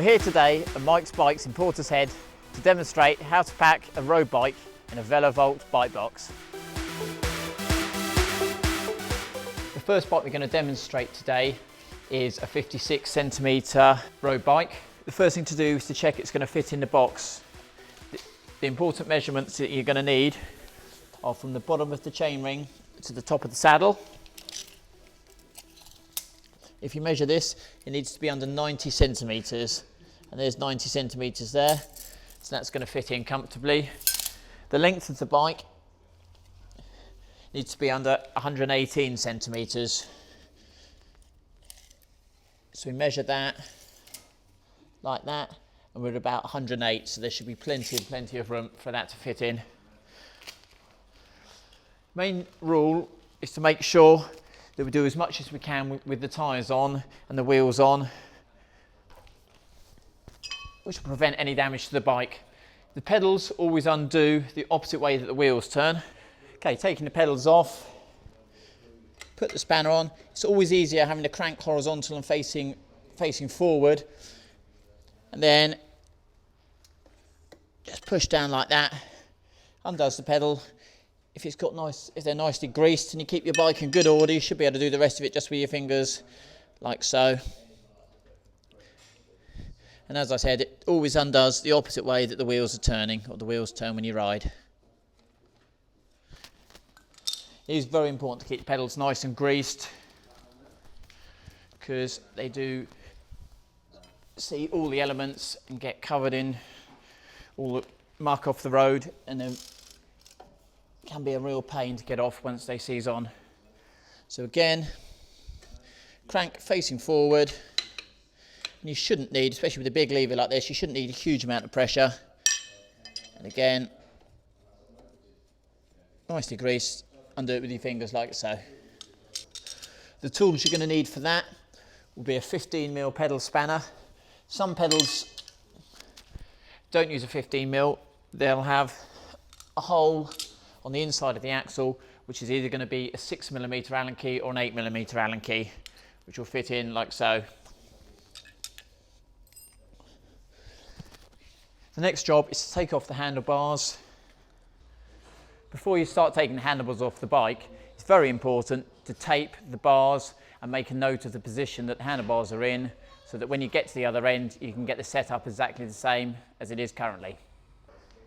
We're here today at Mike's Bikes in Portishead to demonstrate how to pack a road bike in a Velovault bike box. The first bike we're going to demonstrate today is a 56cm road bike. The first thing to do is to check it's going to fit in the box. The important measurements that you're going to need are from the bottom of the chainring to the top of the saddle. If you measure this, it needs to be under 90cm, and there's 90cm there, so that's going to fit in comfortably. The length of the bike needs to be under 118cm. So we measure that like that, and we're at about 108, so there should be plenty of room for that to fit in. Main rule is to make sure that we do as much as we can with the tyres on and the wheels on, which will prevent any damage to the bike. The pedals always undo the opposite way that the wheels turn. Okay, taking the pedals off, put the spanner on. It's always easier having the crank horizontal and facing forward, and then just push down like that, undoes the pedal. If they're nicely greased and you keep your bike in good order, you should be able to do the rest of it just with your fingers, like so. And as I said, it always undoes the opposite way that the wheels are turning, or the wheels turn when you ride. It is very important to keep the pedals nice and greased, because they do see all the elements and get covered in all the muck off the road, and then can be a real pain to get off once they seize on. So again, crank facing forward, and you shouldn't need, especially with a big lever like this, you shouldn't need a huge amount of pressure. And again, nicely greased, undo it with your fingers like so. The tools you're going to need for that will be a 15mm pedal spanner. Some pedals don't use a 15mm, they'll have a hole on the inside of the axle, which is either going to be a 6mm Allen key or an 8mm Allen key, which will fit in like so. The next job is to take off the handlebars. Before you start taking the handlebars off the bike, it's very important to tape the bars and make a note of the position that the handlebars are in, so that when you get to the other end, you can get the setup exactly the same as it is currently.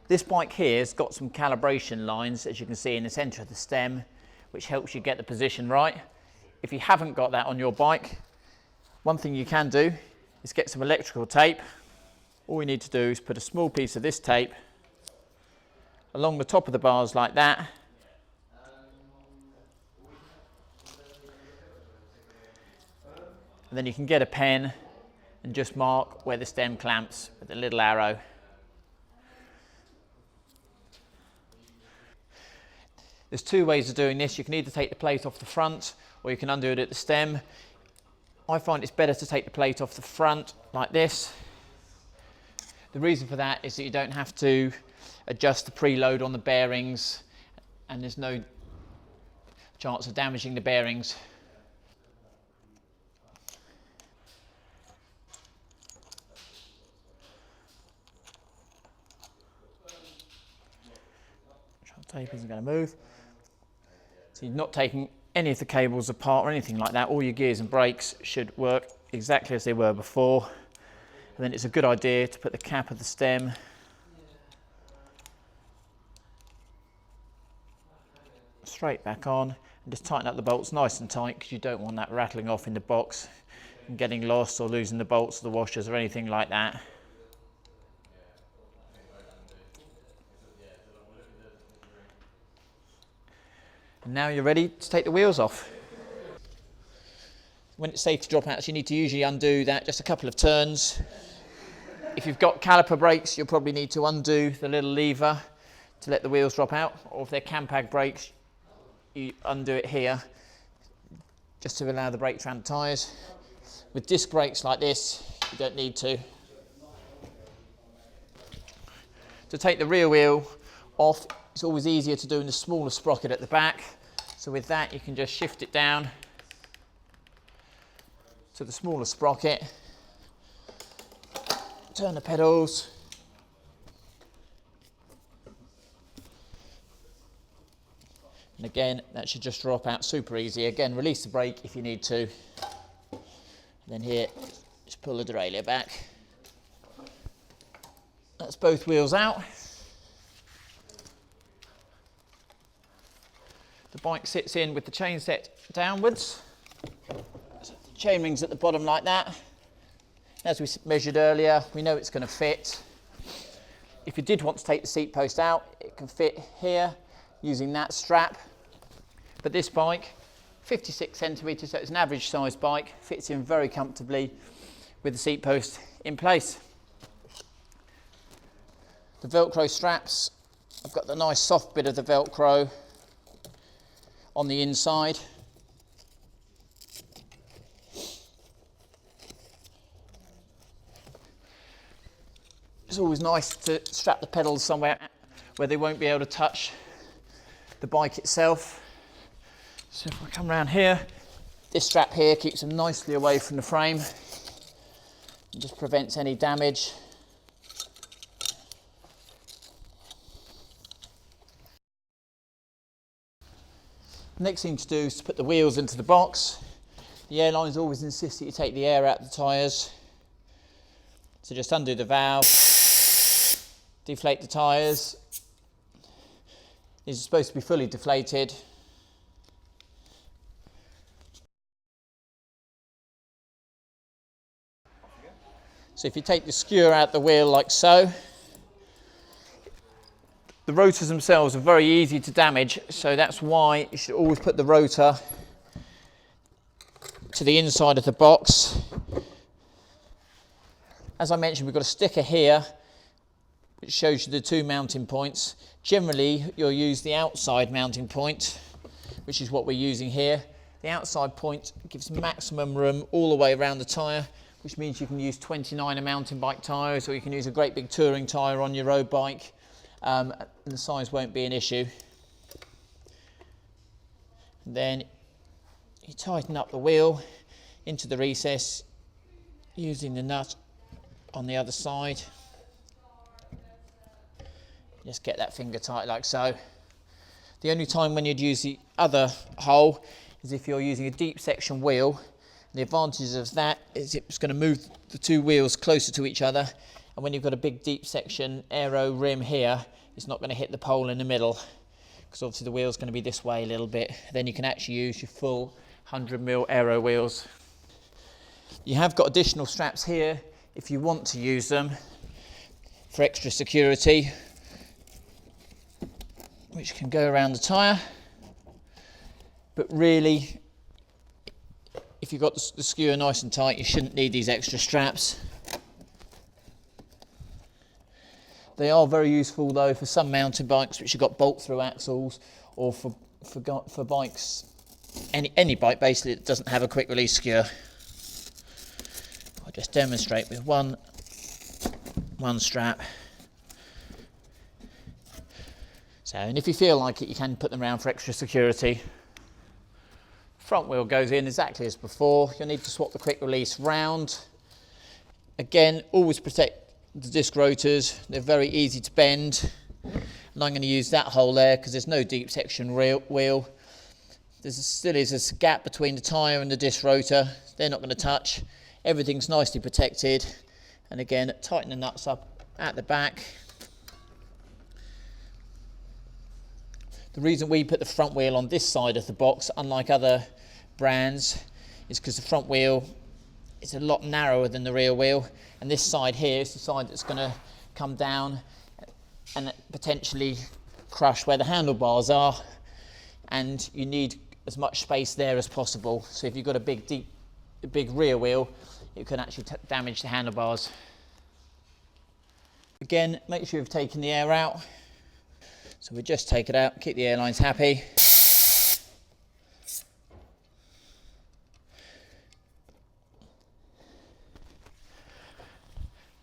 This bike here has got some calibration lines, as you can see in the centre of the stem, which helps you get the position right. If you haven't got that on your bike, one thing you can do is get some electrical tape. All you need to do is put a small piece of this tape along the top of the bars like that. And then you can get a pen and just mark where the stem clamps with a little arrow. There's two ways of doing this. You can either take the plate off the front, or you can undo it at the stem. I find it's better to take the plate off the front like this. The reason for that is that you don't have to adjust the preload on the bearings, and there's no chance of damaging the bearings. Tape isn't going to move. So you're not taking any of the cables apart or anything like that. All your gears and brakes should work exactly as they were before. And then it's a good idea to put the cap of the stem straight back on, and just tighten up the bolts nice and tight, because you don't want that rattling off in the box and getting lost or losing the bolts or the washers or anything like that. And now you're ready to take the wheels off. When it's safe to drop out, so you need to usually undo that just a couple of turns. If you've got caliper brakes, you'll probably need to undo the little lever to let the wheels drop out, or if they're Campag brakes, you undo it here just to allow the brake to run the tyres. With disc brakes like this, you don't need to. To take the rear wheel off, it's always easier to do in the smaller sprocket at the back. So with that, you can just shift it down to the smaller sprocket, turn the pedals. And again, that should just drop out super easy. Again, release the brake if you need to. And then here, just pull the derailleur back. That's both wheels out. The bike sits in with the chain set downwards. So the chain rings at the bottom like that. As we measured earlier, we know it's going to fit. If you did want to take the seat post out, it can fit here using that strap. But this bike, 56 centimetres, so it's an average size bike, fits in very comfortably with the seat post in place. The Velcro straps, I've got the nice soft bit of the Velcro on the inside. It's always nice to strap the pedals somewhere where they won't be able to touch the bike itself. So if I come around here, this strap here keeps them nicely away from the frame and just prevents any damage. Next thing to do is to put the wheels into the box. The airlines always insist that you take the air out of the tyres. So just undo the valve, deflate the tyres. These are supposed to be fully deflated. So if you take the skewer out the wheel like so, the rotors themselves are very easy to damage, so that's why you should always put the rotor to the inside of the box. As I mentioned, we've got a sticker here which shows you the two mounting points. Generally, you'll use the outside mounting point, which is what we're using here. The outside point gives maximum room all the way around the tyre, which means you can use 29er mountain bike tyres, or you can use a great big touring tyre on your road bike, and the size won't be an issue. And then you tighten up the wheel into the recess using the nut on the other side. Just get that finger tight like so. The only time when you'd use the other hole is if you're using a deep section wheel. The advantage of that is it's going to move the two wheels closer to each other, and when you've got a big deep section aero rim here, it's not going to hit the pole in the middle, because obviously the wheel's going to be this way a little bit. Then you can actually use your full 100mm aero wheels. You have got additional straps here if you want to use them for extra security, which can go around the tyre, but really, if you've got the skewer nice and tight, you shouldn't need these extra straps. They are very useful though for some mountain bikes which have got bolt-through axles, or for bikes, any bike basically that doesn't have a quick release skewer. I'll just demonstrate with one strap. So, and if you feel like it, you can put them around for extra security. Front wheel goes in exactly as before. You'll need to swap the quick release round. Again, always protect the disc rotors. They're very easy to bend. And I'm going to use that hole there because there's no deep section wheel. There still is a gap between the tyre and the disc rotor. They're not going to touch. Everything's nicely protected. And again, tighten the nuts up at the back. The reason we put the front wheel on this side of the box, unlike other brands, is because the front wheel is a lot narrower than the rear wheel, and this side here is the side that's going to come down and potentially crush where the handlebars are, and you need as much space there as possible. So if you've got a big rear wheel, it can actually damage the handlebars. Again, make sure you've taken the air out. So we just take it out, keep the airlines happy.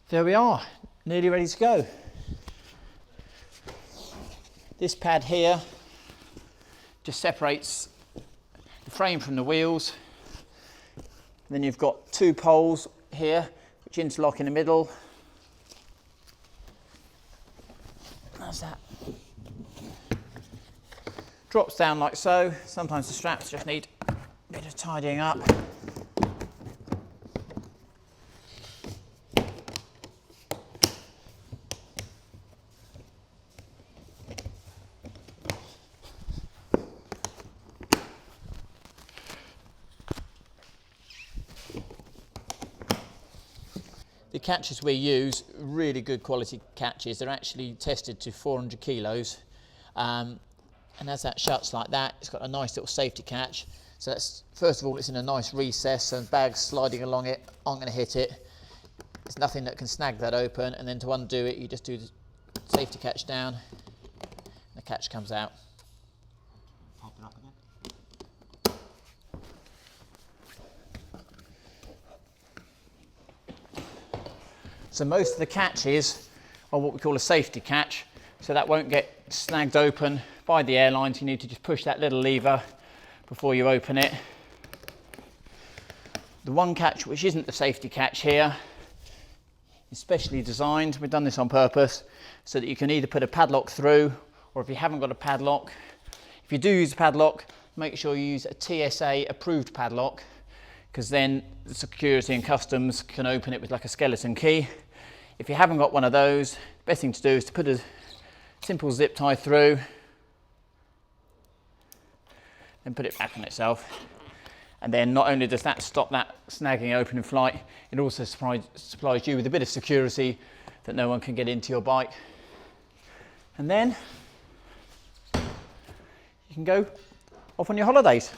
There we are, nearly ready to go. This pad here just separates the frame from the wheels. Then you've got two poles here which interlock in the middle. Drops down like so. Sometimes the straps just need a bit of tidying up. The catches we use, really good quality catches. They're actually tested to 400 kilos. And as that shuts like that, it's got a nice little safety catch. So that's, first of all, it's in a nice recess and bags sliding along it aren't going to hit it. There's nothing that can snag that open, and then to undo it, you just do the safety catch down, and the catch comes out. Pop it up again. So most of the catches are what we call a safety catch, so that won't get snagged open by the airlines. You need to just push that little lever before you open it. The one catch which isn't the safety catch here is specially designed. We've done this on purpose so that you can either put a padlock through, or if you haven't got a padlock, if you do use a padlock, make sure you use a TSA approved padlock, because then the security and customs can open it with like a skeleton key. If you haven't got one of those, the best thing to do is to put a simple zip tie through and put it back on itself. And then not only does that stop that snagging open in flight, it also supplies you with a bit of security that no one can get into your bike. And then you can go off on your holidays.